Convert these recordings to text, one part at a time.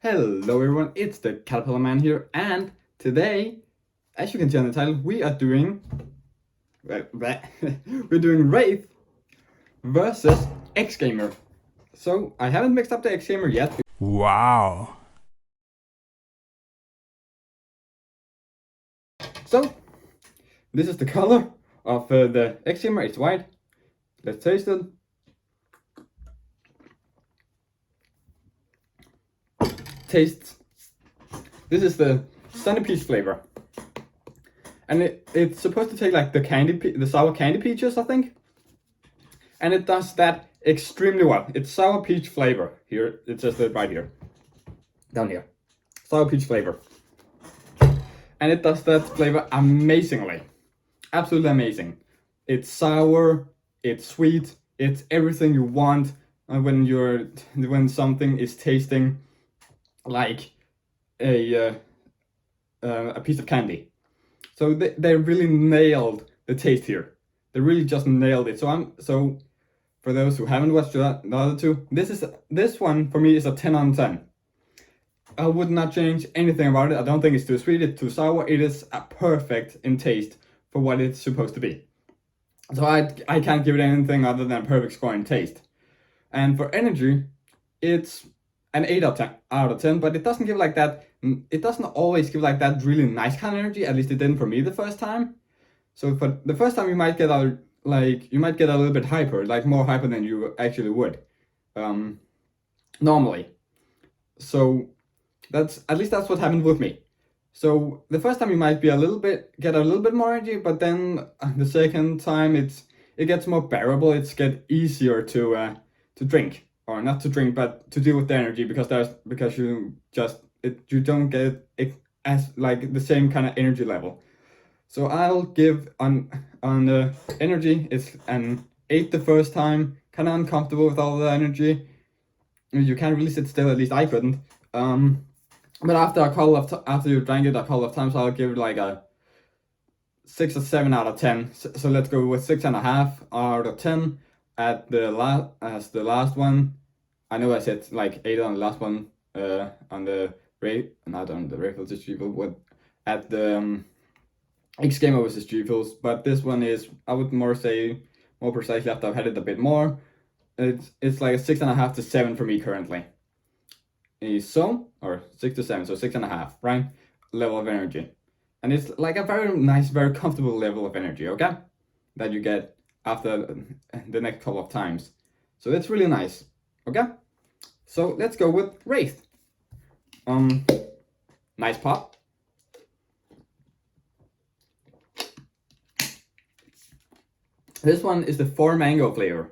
Hello everyone, it's the Caterpillar Man here, and today, as you can see on the title, we are doing we're doing Wraith versus X-Gamer. So I haven't mixed up the X-Gamer yet. Wow. So this is the color of the X-Gamer. It's white. Let's taste it. Tastes. This is the Sunny Peach flavor. And it's supposed to take like the sour candy peaches, I think. And it does that extremely well. It's sour peach flavor. Here, it says it right here. Down here. Sour peach flavor. And it does that flavor amazingly. Absolutely amazing. It's sour, it's sweet, it's everything you want when something is tasting like a piece of candy. So they really nailed the taste here. They really just nailed it. So for those who haven't watched the other two, this one for me is a 10 on 10. I would not change anything about it. I don't think it's too sweet, it's too sour. It is perfect in taste for what it's supposed to be. So I can't give it anything other than a perfect score in taste. And for energy, it's an 8 out of 10, but it doesn't give like that. It doesn't always give like that really nice kind of energy. At least it didn't for me the first time. So for the first time, you might get a little bit hyper, like more hyper than you actually would normally. So that's what happened with me. So the first time you might be get a little bit more energy, but then the second time it gets more bearable. It's get easier to drink, or not to drink, but to deal with the energy, because you don't get it as like the same kind of energy level. So I'll give on energy, it's an 8 the first time. Kind of uncomfortable with all the energy. You can't really sit still. At least I couldn't. But after you drank it a couple of times, I'll give it like a 6 or 7 out of 10. So let's go with 6.5 out of 10 at the last one. I know I said like 8 on the last one. On the Wraith, not on the Wraith versus Gfuel, but at the X-Gamer versus Gfuel. But this one is, I would more precisely after I've had it a bit more. It's like a 6.5 to 7 for me currently. Or 6 to 7, so 6.5, right? Level of energy. And it's like a very nice, very comfortable level of energy, okay? That you get after the next couple of times. So that's really nice, okay? So let's go with Wraith. Nice pop. This one is the 4 mango flavor.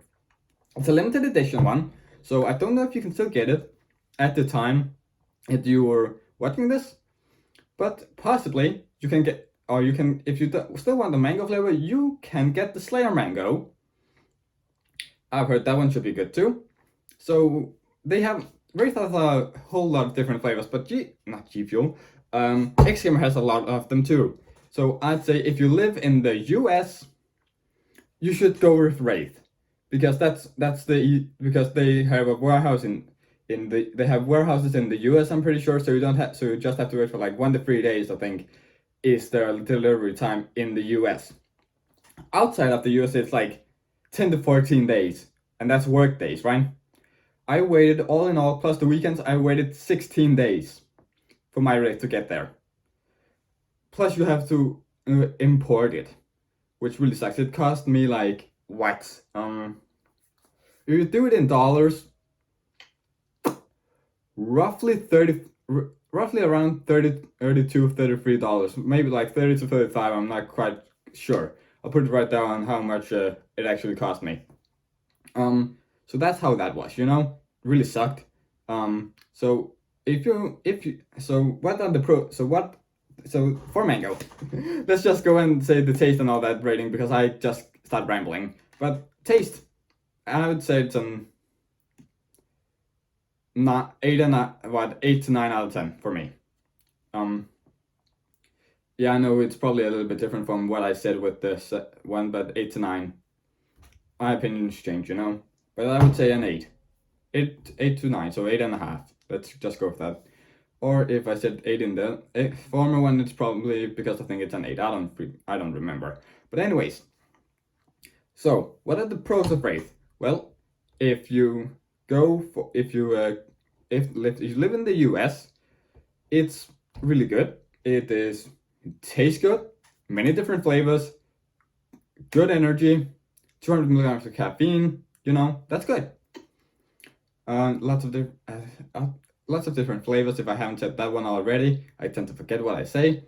It's a limited edition one, so I don't know if you can still get it at the time that you were watching this, but possibly you can get, or you can, if you still want the mango flavor, you can get the Slayer mango. I've heard that one should be good too. So Wraith has a whole lot of different flavors, but Gfuel, X-Gamer has a lot of them too. So I'd say if you live in the US, you should go with Wraith, because because they have a warehouse they have warehouses in the US, I'm pretty sure, so you just have to wait for like 1 to 3 days, I think, is their delivery time in the US. Outside of the US, it's like 10 to 14 days, and that's work days, right? I waited, all in all, plus the weekends, I waited 16 days for my Wraith to get there. Plus you have to import it, which really sucks. It cost me like, what? If you do it in dollars, roughly around $32, $33, maybe like $30 to $35. I'm not quite sure. I'll put it right down how much it actually cost me. So that's how that was. Really sucked. So for mango, let's just go and say the taste and all that rating, because I just start rambling. But taste, I would say it's not 8 to 9 out of 10 for me. Yeah, I know it's probably a little bit different from what I said with this one, but 8 to 9. My opinions change, but I would say an 8. 8 to 9, so 8.5. Let's just go with that. or if I said 8 in the former one, it's probably because I think it's an 8. I don't remember. But anyways, so what are the pros of Wraith? Well, if you go for if you live in the US, it's really good. It tastes good, many different flavors, good energy, 200 milligrams of caffeine. You know, that's good. Lots of different flavors. If I haven't said that one already, I tend to forget what I say.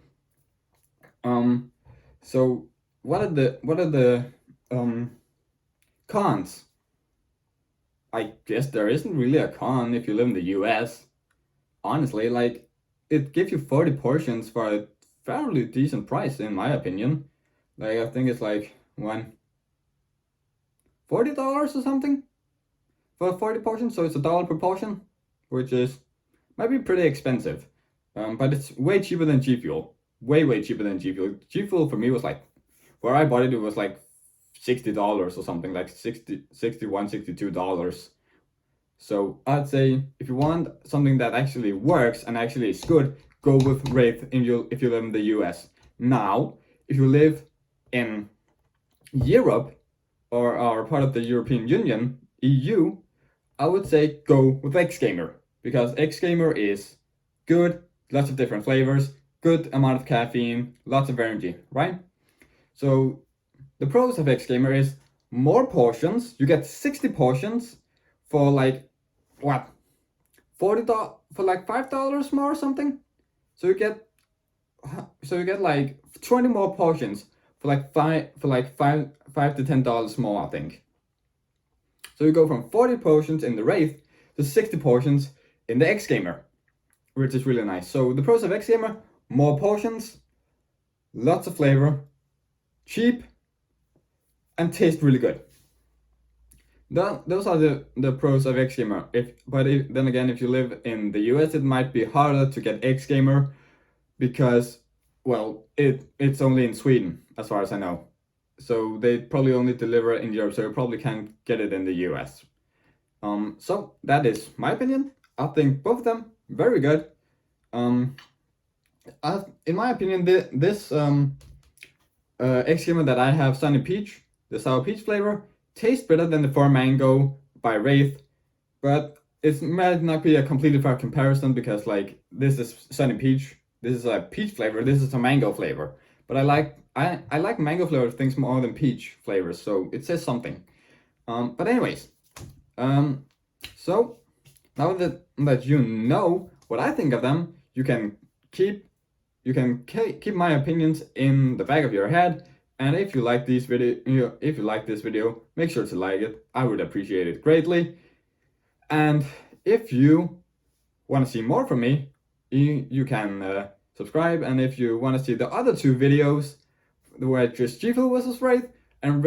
So what are the cons? I guess there isn't really a con if you live in the US. Honestly, like, it gives you 40 portions for a fairly decent price, in my opinion. Like, I think it's like $40 or something for 40 portions, so it's $1 per portion, which might be pretty expensive. But it's way cheaper than Gfuel. Way cheaper than Gfuel. Gfuel for me was like, where I bought it, it was like $60 or something, like $61, $62. So I'd say if you want something that actually works and actually is good, go with Wraith if you live in the US. Now, if you live in Europe or are part of the European Union, EU, I would say go with Xgamer, because Xgamer is good, lots of different flavors, good amount of caffeine, lots of energy, right? So the pros of Xgamer is more portions. You get 60 portions for like what, $40 for like $5 more or something. So you get like 20 more portions for like five to $10 more, I think. So you go from 40 portions in the Wraith to 60 portions in the Xgamer, which is really nice. So the pros of Xgamer: more portions, lots of flavor, cheap, and taste really good. Those are the pros of Xgamer. Then again, if you live in the US, it might be harder to get Xgamer because, well, it's only in Sweden, as far as I know. So they probably only deliver in Europe, so you probably can't get it in the US. So that is my opinion. I think both of them very good. In my opinion, this Xgamer that I have, Sunny Peach, the sour peach flavor, tastes better than the 4 Mango by Wraith, but it might not be a completely fair comparison because, like, this is Sunny Peach, this is a peach flavor, this is a mango flavor. But I like mango flavored things more than peach flavors, so it says something. But anyways, so now that you know what I think of them, you can keep my opinions in the back of your head. And if you like this video, make sure to like it. I would appreciate it greatly. And if you want to see more from me, you can subscribe. And if you want to see the other 2 videos, where it's just Gfuel versus Wraith and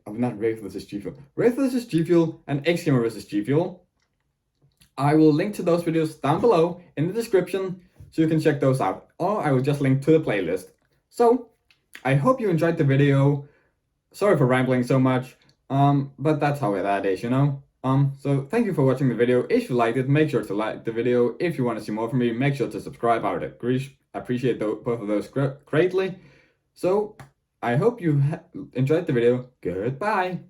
not Wraith versus Gfuel, Wraith versus Gfuel and Xgamer versus Gfuel, I will link to those videos down below in the description, so you can check those out, or I will just link to the playlist. So I hope you enjoyed the video. Sorry for rambling so much, but that's how that is, you know. So thank you for watching the video. If you liked it, make sure to like the video. If you want to see more from me, make sure to subscribe. I would appreciate both of those greatly. So I hope you enjoyed the video. Goodbye.